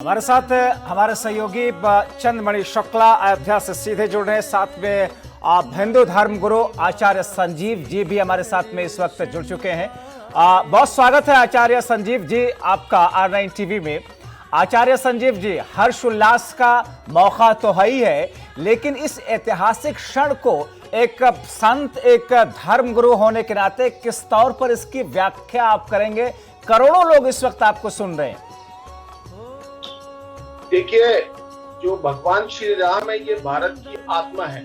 हमारे साथ हमारे सहयोगी चंद्रमणि शुक्ला अयोध्या से सीधे जुड़ रहे हैं। साथ में हिंदू धर्म गुरु आचार्य संजीव जी भी हमारे साथ में इस वक्त जुड़ चुके हैं। बहुत स्वागत है आचार्य संजीव जी आपका R9 टीवी में। आचार्य संजीव जी, हर्ष उल्लास का मौका तो है ही है, लेकिन इस ऐतिहासिक क्षण को एक संत, एक धर्म गुरु होने के नाते किस तौर पर इसकी व्याख्या आप करेंगे? करोड़ों लोग इस वक्त आपको सुन रहे हैं। देखिए, जो भगवान श्री राम है ये भारत की आत्मा है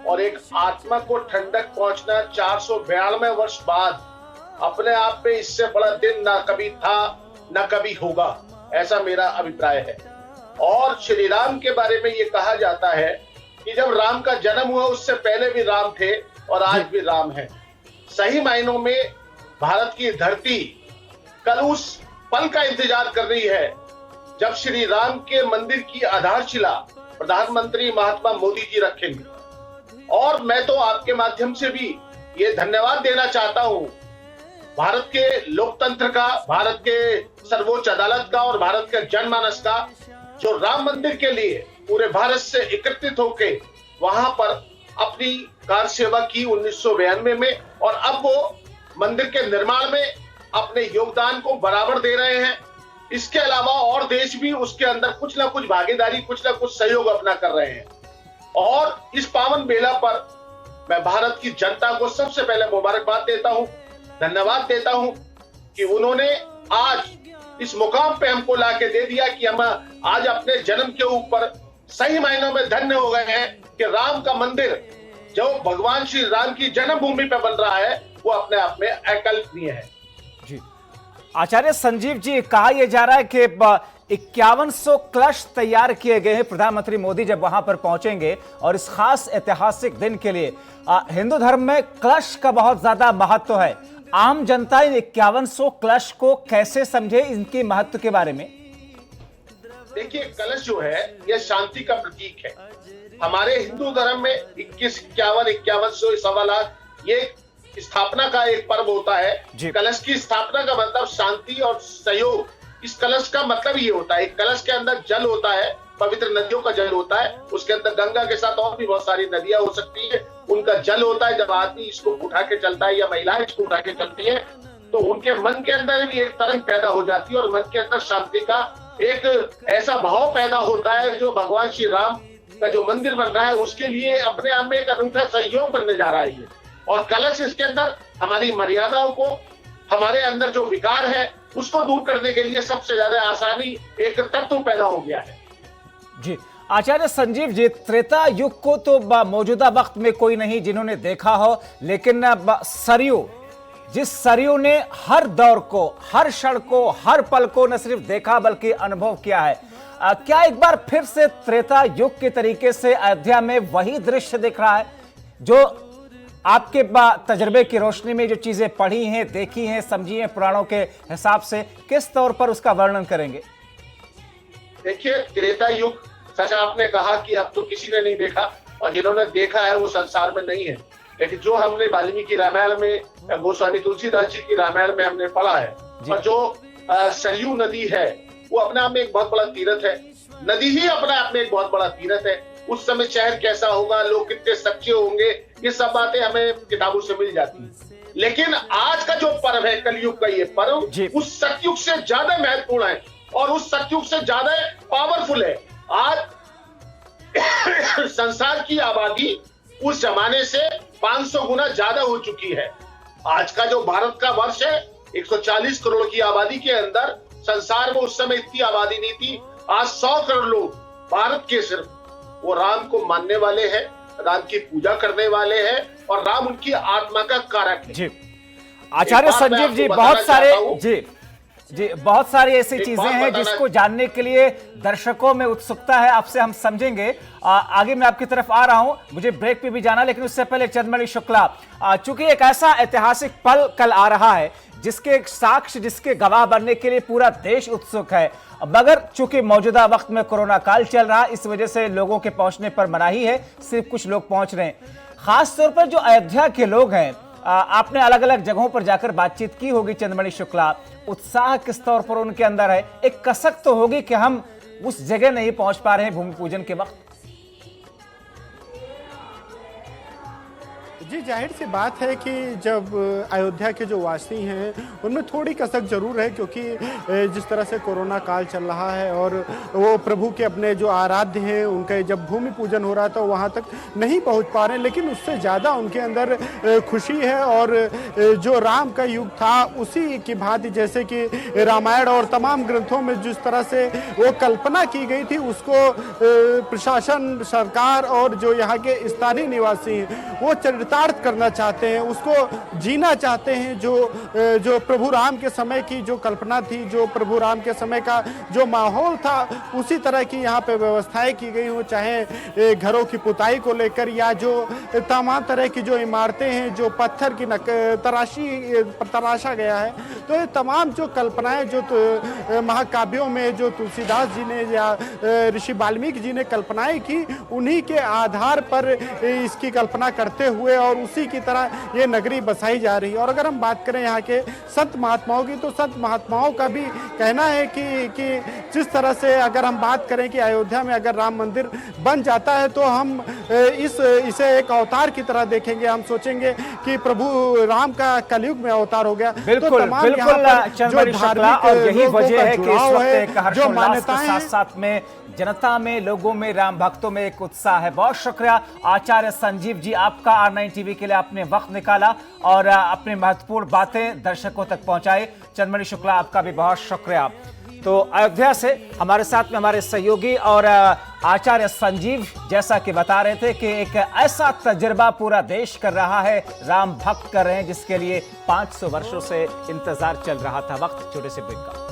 और एक आत्मा को ठंडक पहुंचना 492 वर्ष बाद अपने आप में इससे बड़ा दिन ना कभी था ना कभी होगा, ऐसा मेरा अभिप्राय है। और श्री राम के बारे में ये कहा जाता है कि जब राम का जन्म हुआ उससे पहले भी राम थे और आज भी राम है। सही मायनों में भारत की धरती कल उस पल का इंतजार कर रही है जब श्री राम के मंदिर की आधारशिला प्रधानमंत्री महात्मा मोदी जी रखेंगे। और मैं तो आपके माध्यम से भी ये धन्यवाद देना चाहता हूं भारत के लोकतंत्र का, भारत के सर्वोच्च अदालत का और भारत के जनमानस का, जो राम मंदिर के लिए पूरे भारत से एकत्रित होके वहां पर अपनी कार सेवा की 1992 में, और अब वो मंदिर के निर्माण में अपने योगदान को बराबर दे रहे हैं। इसके अलावा और देश भी उसके अंदर कुछ ना कुछ भागीदारी, कुछ ना कुछ सहयोग अपना कर रहे हैं। और इस पावन बेला पर मैं भारत की जनता को सबसे पहले मुबारकबाद देता हूं, धन्यवाद देता हूं कि उन्होंने आज इस मुकाम पे हमको ला के दे दिया कि हम आज अपने जन्म के ऊपर सही मायनों में धन्य हो गए हैं कि राम का मंदिर जो भगवान श्री राम की जन्मभूमि पे बन रहा है वो अपने आप में अकल्पनीय है। आचार्य संजीव जी, कहा यह जा रहा है कि 5100 कलश तैयार किए गए हैं। प्रधानमंत्री मोदी जब वहां पर पहुंचेंगे और इस खास ऐतिहासिक दिन के लिए हिंदू धर्म में कलश का बहुत ज्यादा महत्व है। आम जनता इन 5100 कलश को कैसे समझे, इनके महत्व के बारे में? देखिए, कलश जो है यह शांति का प्रतीक है। हमारे हिंदू धर्म में 21, 51, 5100, 1.25 लाख ये स्थापना का एक पर्व होता है। कलश की स्थापना का मतलब शांति और सहयोग। इस कलश का मतलब ये होता है, एक कलश के अंदर जल होता है, पवित्र नदियों का जल होता है, उसके अंदर गंगा के साथ और भी बहुत सारी नदियां हो सकती है, उनका जल होता है। जब आदमी इसको उठा के चलता है या महिलाएं इसको उठा के चलती है तो उनके मन के अंदर भी एक तरंग पैदा हो जाती है और मन के अंदर शांति का एक ऐसा भाव पैदा होता है जो भगवान श्री राम का जो मंदिर बन रहा है उसके लिए अपने आप में एक अनूठा सहयोग बनने जा रहा है। और कलश इसके अंदर हमारी मर्यादाओं को, हमारे अंदर जो विकार है उसको दूर करने के लिए सबसे ज्यादा आसानी एक तत्व पैदा हो गया है। जी आचार्य संजीव जी, त्रेता युग को तो मौजूदा वक्त में कोई नहीं जिन्होंने देखा हो, लेकिन सरयू, जिस सरयू ने हर दौर को, हर क्षण को, हर पल को न सिर्फ देखा बल्कि अनुभव किया है, क्या एक बार फिर से त्रेता युग के तरीके से अयोध्या में वही दृश्य दिख रहा है जो आपके तजर्बे की रोशनी में जो चीजें पढ़ी हैं, देखी हैं, समझी हैं पुराणों के हिसाब से, किस तौर पर उसका वर्णन करेंगे? देखिए, त्रेता युग सच आपने कहा कि अब तो किसी ने नहीं देखा और जिन्होंने देखा है वो संसार में नहीं है। लेकिन जो हमने वाल्मीकि रामायण में, गोस्वामी तुलसीदास जी की रामायण में हमने पढ़ा है, और जो सरयू नदी है वो अपने आप में एक बहुत बड़ा तीर्थ है। नदी ही अपने आप में एक बहुत बड़ा तीर्थ है। उस समय शहर कैसा होगा, लोग कितने सच्चे होंगे, ये सब बातें हमें किताबों से मिल जाती हैं। लेकिन आज का जो पर्व है, कलयुग का ये पर्व, उस सतयुग से ज्यादा महत्वपूर्ण है और उस सतयुग से ज्यादा पावरफुल है। आज संसार की आबादी उस जमाने से 500 गुना ज्यादा हो चुकी है। आज का जो भारत का वर्ष है, 140 करोड़ की आबादी के अंदर, संसार में उस समय इतनी आबादी नहीं थी। आज 100 करोड़ लोग भारत के सिर्फ वो राम को मानने वाले हैं, राम की पूजा करने वाले हैं और राम उनकी आत्मा का कारक है। जी आचार्य संजीव जी, बहुत सारी ऐसी चीजें हैं जिसको जानने के लिए दर्शकों में उत्सुकता है, आपसे हम समझेंगे। आगे मैं आपकी तरफ आ रहा हूं, मुझे ब्रेक पे भी जाना, लेकिन उससे पहले चंद्रमणि शुक्ला, चूंकि एक ऐसा ऐतिहासिक पल कल आ रहा है जिसके साक्ष्य, जिसके गवाह बनने के लिए पूरा देश उत्सुक है, मगर चूंकि मौजूदा वक्त में कोरोना काल चल रहा है, इस वजह से लोगों के पहुंचने पर मनाही है, सिर्फ कुछ लोग पहुंच रहे हैं। खास तौर पर जो अयोध्या के लोग हैं आपने अलग अलग जगहों पर जाकर बातचीत की होगी चंद्रमणि शुक्ला, उत्साह किस तौर पर उनके अंदर है? एक कसक तो होगी कि हम उस जगह नहीं पहुंच पा रहे हैं भूमि पूजन के वक्त। जी, जाहिर सी बात है कि जब अयोध्या के जो वासी हैं उनमें थोड़ी कसक जरूर है, क्योंकि जिस तरह से कोरोना काल चल रहा है और वो प्रभु के अपने जो आराध्य हैं उनका जब भूमि पूजन हो रहा था वहाँ तक नहीं पहुँच पा रहे हैं, लेकिन उससे ज़्यादा उनके अंदर खुशी है। और जो राम का युग था उसी की भांति जैसे कि रामायण और तमाम ग्रंथों में जिस तरह से वो कल्पना की गई थी उसको प्रशासन, सरकार और जो यहाँ के स्थानीय निवासी हैं वो चरितार्थ करना चाहते हैं, उसको जीना चाहते हैं। जो प्रभु राम के समय की जो कल्पना थी, जो प्रभु राम के समय का जो माहौल था, उसी तरह की यहाँ पे व्यवस्थाएं की गई हो, चाहे घरों की पुताई को लेकर या जो तमाम तरह की जो इमारतें हैं जो पत्थर की तराशा गया है। तो ये तमाम जो कल्पनाएं जो महाकाव्यों में जो तुलसीदास जी ने या ऋषि वाल्मीकि जी ने कल्पनाएं की, उन्हीं के आधार पर इसकी कल्पना करते हुए और उसी की तरह ये नगरी बसाई जा रही है। और अगर हम बात करें यहाँ के संत महात्माओं की, तो संत महात्माओं का भी कहना है कि जिस तरह से अगर हम बात करें कि अयोध्या में अगर राम मंदिर बन जाता है तो हम इसे एक अवतार की तरह देखेंगे। हम सोचेंगे कि प्रभु राम का कलयुग में अवतार हो गया। बिल्कुल, तो तमाम बिल्कुल चंद्रमणि शुक्ला, और यही वजह है कि इस वक्त एक हर्षोल्लास के साथ साथ में जनता में, लोगों में, राम भक्तों में एक उत्साह है। बहुत शुक्रिया आचार्य संजीव जी, आपका R9 टीवी के लिए आपने वक्त निकाला और अपनी महत्वपूर्ण बातें दर्शकों तक पहुंचाई। चंद्रमणि शुक्ला, आपका भी बहुत शुक्रिया। तो अयोध्या से हमारे साथ में हमारे सहयोगी और आचार्य संजीव जैसा कि बता रहे थे कि एक ऐसा तजुर्बा पूरा देश कर रहा है, राम भक्त कर रहे हैं, जिसके लिए 500 वर्षों से इंतजार चल रहा था। वक्त छोटे से ब्रेक का।